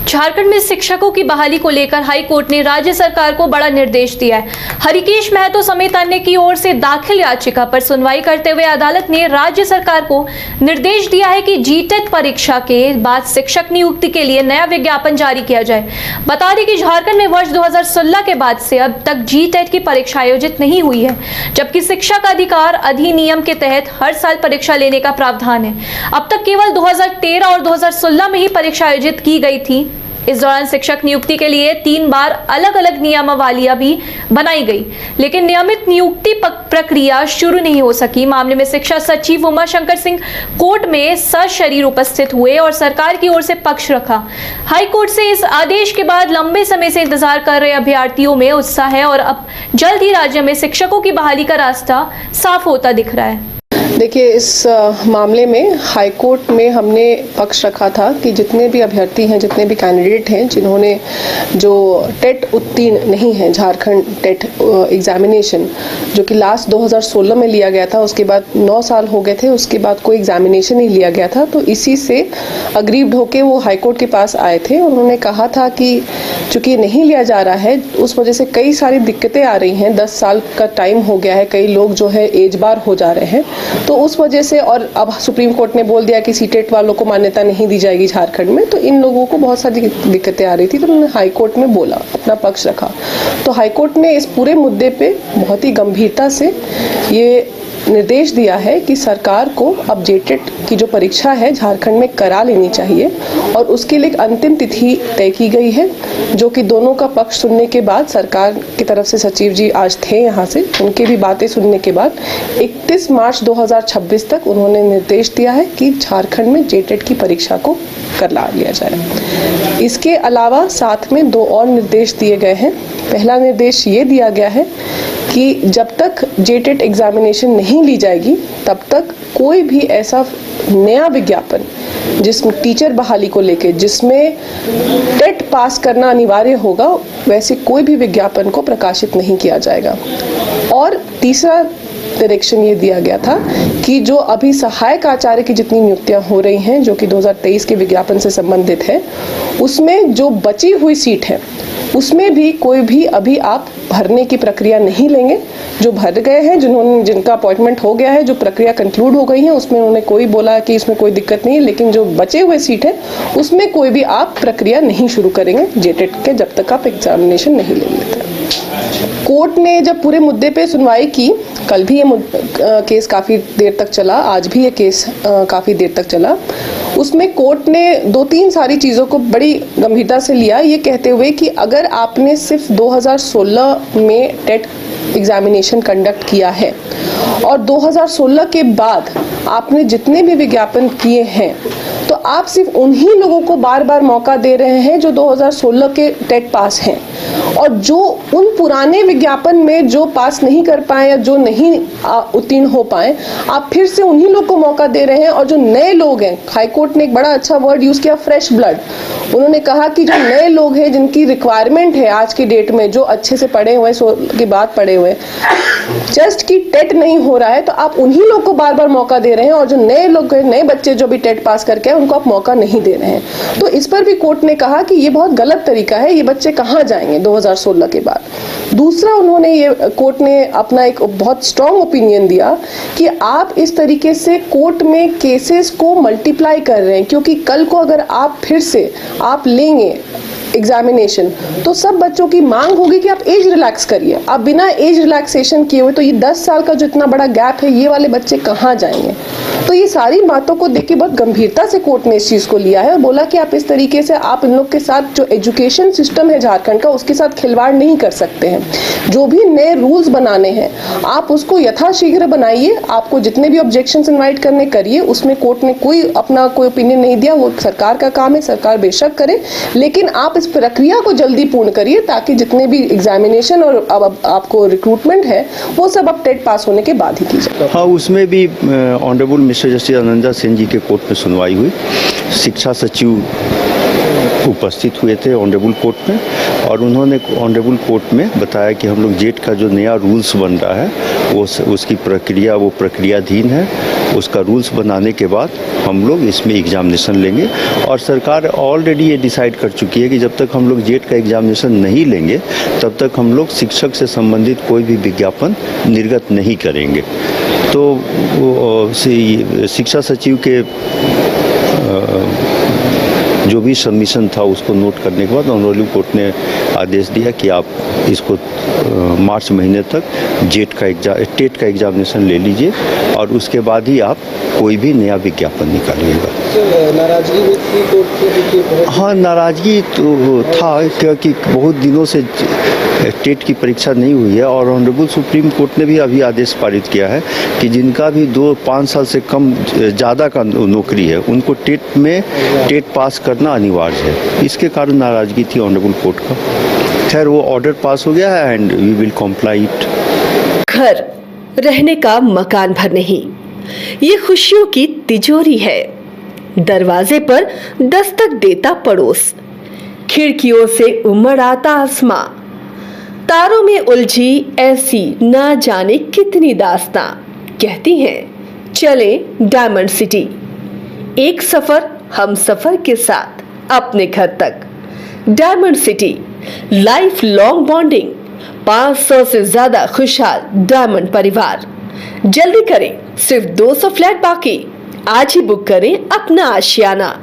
झारखंड में शिक्षकों की बहाली को लेकर हाई कोर्ट ने राज्य सरकार को बड़ा निर्देश दिया है। हरिकेश महतो समेत अन्य की ओर से दाखिल याचिका पर सुनवाई करते हुए अदालत ने राज्य सरकार को निर्देश दिया है कि जीटेट परीक्षा के बाद शिक्षक नियुक्ति के लिए नया विज्ञापन जारी किया जाए। बता दें कि झारखंड में वर्ष 2016 के बाद से अब तक जीटेट की परीक्षा आयोजित नहीं हुई है, जबकि शिक्षक अधिकार अधिनियम के तहत हर साल परीक्षा लेने का प्रावधान है। अब तक केवल 2013 और 2016 में ही परीक्षा आयोजित की गई थी। इस दौरान शिक्षक नियुक्ति के लिए 3 बार अलग अलग नियमावलियां भी बनाई गई, लेकिन नियमित नियुक्ति प्रक्रिया शुरू नहीं हो सकी। मामले में शिक्षा सचिव उमा शंकर सिंह कोर्ट में सशरीर उपस्थित हुए और सरकार की ओर से पक्ष रखा। हाई कोर्ट से इस आदेश के बाद लंबे समय से इंतजार कर रहे अभ्यर्थियों में उत्साह है और अब जल्द ही राज्य में शिक्षकों की बहाली का रास्ता साफ होता दिख रहा है। देखिए, इस मामले में हाई कोर्ट में हमने पक्ष रखा था कि जितने भी अभ्यर्थी हैं, जितने भी कैंडिडेट हैं जिन्होंने जो टेट उत्तीर्ण नहीं है, झारखंड टेट एग्जामिनेशन जो कि लास्ट 2016 में लिया गया था, उसके बाद 9 साल हो गए थे, उसके बाद कोई एग्जामिनेशन नहीं लिया गया था, तो इसी से अग्रीव्ड होकर वो हाई कोर्ट के पास आए थे। उन्होंने कहा था कि चूंकि नहीं लिया जा रहा है, उस वजह से कई सारी दिक्कतें आ रही हैं। 10 साल का टाइम हो गया है, कई लोग जो है एज बार हो जा रहे हैं, तो उस वजह से, और अब सुप्रीम कोर्ट ने बोल दिया कि सीटेट वालों को मान्यता नहीं दी जाएगी झारखंड में, तो इन लोगों को बहुत सारी दिक्कतें आ रही थी। तो उन्होंने हाई कोर्ट में बोला, अपना पक्ष रखा। तो हाई कोर्ट ने इस पूरे मुद्दे पे बहुत ही गंभीरता से ये निर्देश दिया है कि सरकार को अब जेटेट की जो परीक्षा है झारखंड में करा लेनी चाहिए, और उसके लिए एक अंतिम तिथि तय की गई है, जो कि दोनों का पक्ष सुनने के बाद, सरकार की तरफ से सचिव जी आज थे यहाँ से, उनके भी बातें सुनने के बाद 31 मार्च 2026 तक उन्होंने निर्देश दिया है कि झारखंड में जेटेट की परीक्षा को करा लिया जाए। इसके अलावा साथ में 2 और निर्देश दिए गए हैं। पहला निर्देश ये दिया गया है कि जब तक जेटेट एग्जामिनेशन नहीं ली जाएगी, तब तक कोई भी ऐसा नया विज्ञापन जिसमें टीचर बहाली को लेके, जिसमें टेट पास करना अनिवार्य होगा, वैसे कोई भी विज्ञापन को प्रकाशित नहीं किया जाएगा। और तीसरा डायरेक्शन ये दिया गया था कि जो अभी सहायक आचार्य की जितनी नियुक्तियां हो रही हैं, जो कि 2023 के विज्ञापन से संबंधित है, उसमें जो बची हुई सीट है उसमें भी कोई भी अभी आप भरने की प्रक्रिया नहीं लेंगे। जो भर गए हैं, जिनका अपॉइंटमेंट हो गया है, जो प्रक्रिया कंक्लूड हो गई है, उसमें उन्होंने कोई बोला कि इसमें कोई दिक्कत नहीं है, लेकिन जो बचे हुए सीट है उसमें कोई भी आप प्रक्रिया नहीं शुरू करेंगे जेटेट के, जब तक आप एग्जामिनेशन नहीं ले लेते। कोर्ट ने जब पूरे मुद्दे पे सुनवाई की, कल भी ये केस काफ़ी देर तक चला, आज भी ये केस काफ़ी देर तक चला, उसमें कोर्ट ने 2-3 सारी चीज़ों को बड़ी गंभीरता से लिया, ये कहते हुए कि अगर आपने सिर्फ 2016 में टेट एग्जामिनेशन कंडक्ट किया है और 2016 के बाद आपने जितने भी विज्ञापन किए हैं, तो आप सिर्फ उन्हीं लोगों को बार बार मौका दे रहे हैं जो 2016 के टेट पास हैं, और जो उन पुराने विज्ञापन में जो पास नहीं कर पाए या जो नहीं उत्तीर्ण हो पाए, आप फिर से उन्हीं लोग को मौका दे रहे हैं। और जो नए लोग हैं, हाई कोर्ट ने एक बड़ा अच्छा वर्ड यूज किया, फ्रेश ब्लड। उन्होंने कहा कि जो नए लोग हैं, जिनकी रिक्वायरमेंट है आज की डेट में, जो अच्छे से पढ़े हुए, 16 के बाद पढ़े हुए, जस्ट की टेट नहीं हो रहा है, तो आप उन्हीं लोग को बार बार मौका दे रहे हैं, और जो नए लोग, नए बच्चे जो भी टेट पास करके उनको आप मौका नहीं दे रहे हैं। तो इस पर भी कोर्ट ने कहा कि ये बहुत गलत तरीका है, ये बच्चे कहाँ जाएंगे 2016 के बाद। दूसरा, उन्होंने ये, कोर्ट ने अपना एक बहुत स्ट्रॉन्ग ओपिनियन दिया कि आप इस तरीके से कोर्ट में केसेस को मल्टीप्लाई कर रहे हैं, क्योंकि कल को अगर आप फिर से आप लेंगे एग्जामिनेशन, तो सब बच्चों की मांग होगी कि आप एज रिलैक्स करिए। आप बिना एज रिलैक्सेशन किए हुए, तो ये 10 साल का जो इतना बड़ा गैप है, ये वाले बच्चे कहाँ जाएंगे। तो ये सारी बातों को देख के बहुत गंभीरता से कोर्ट ने इस चीज़ को लिया है और बोला कि आप इस तरीके से आप इन लोग के साथ, जो एजुकेशन सिस्टम है झारखंड का, उसके साथ खिलवाड़ नहीं कर सकते हैं। जो भी नए रूल्स बनाने हैं, आप उसको यथाशीघ्र बनाइए। आपको जितने भी ऑब्जेक्शंस इनवाइट करने करिए, उसमें कोर्ट ने अपना कोई ओपिनियन नहीं दिया, वो सरकार का काम है, सरकार बेशक करे, लेकिन आप इस प्रक्रिया को जल्दी पूर्ण करिए, ताकि जितने भी एग्जामिनेशन और अब आपको रिक्रूटमेंट है, वो सब अब टेट पास होने के बाद ही की जाए। हाँ, उसमें भी ऑनरेबल मिस्टर जस्टिस अनंजा सेन जी के कोर्ट में सुनवाई हुई। शिक्षा सचिव उपस्थित हुए थे ऑनरेबल कोर्ट में, और उन्होंने ऑनरेबल कोर्ट में बताया कि हम लोग जेट का जो नया रूल्स बन रहा है उसकी प्रक्रियाधीन है। उसका रूल्स बनाने के बाद हम लोग इसमें एग्जामिनेशन लेंगे और सरकार ऑलरेडी ये डिसाइड कर चुकी है कि जब तक हम लोग जेट का एग्जामिनेशन नहीं लेंगे तब तक हम लोग शिक्षक से संबंधित कोई भी विज्ञापन निर्गत नहीं करेंगे। तो शिक्षा सचिव के जो भी सबमिशन था उसको नोट करने के बाद ऑनरेबल कोर्ट ने आदेश दिया कि आप इसको मार्च महीने तक टेट का एग्जामिनेशन ले लीजिए और उसके बाद ही आप कोई भी नया विज्ञापन निकालिएगा। नाराजगी हुई थी कोर्ट की? हाँ, नाराजगी तो था क्योंकि बहुत दिनों से टेट की परीक्षा नहीं हुई है और ऑनरेबल सुप्रीम कोर्ट ने भी अभी आदेश पारित किया है कि जिनका भी 2-5 साल से कम ज़्यादा का नौकरी है उनको टेट पास करना अनिवार्य है। इसके कारण नाराजगी थी ऑनरेबल कोर्ट का। खैर वो ऑर्डर पास हो गया है and we will comply it. घर रहने का मकान भर नहीं, ये खुशियों की तिजोरी है। दरवाजे पर दस्तक देता पड़ोस, खिड़कियों से उमड़ आता आसमां, तारों में उलझी ऐसी ना जाने कितनी दास्तां। कहती हैं चले डायमंड सिटी, एक सफर हम सफर के साथ अपने घर तक। Diamond city, life long bonding, 500 से ज्यादा खुशहाल डायमंड परिवार। जल्दी करें, सिर्फ 200 फ्लैट बाकी। आज ही बुक करें अपना आशियाना।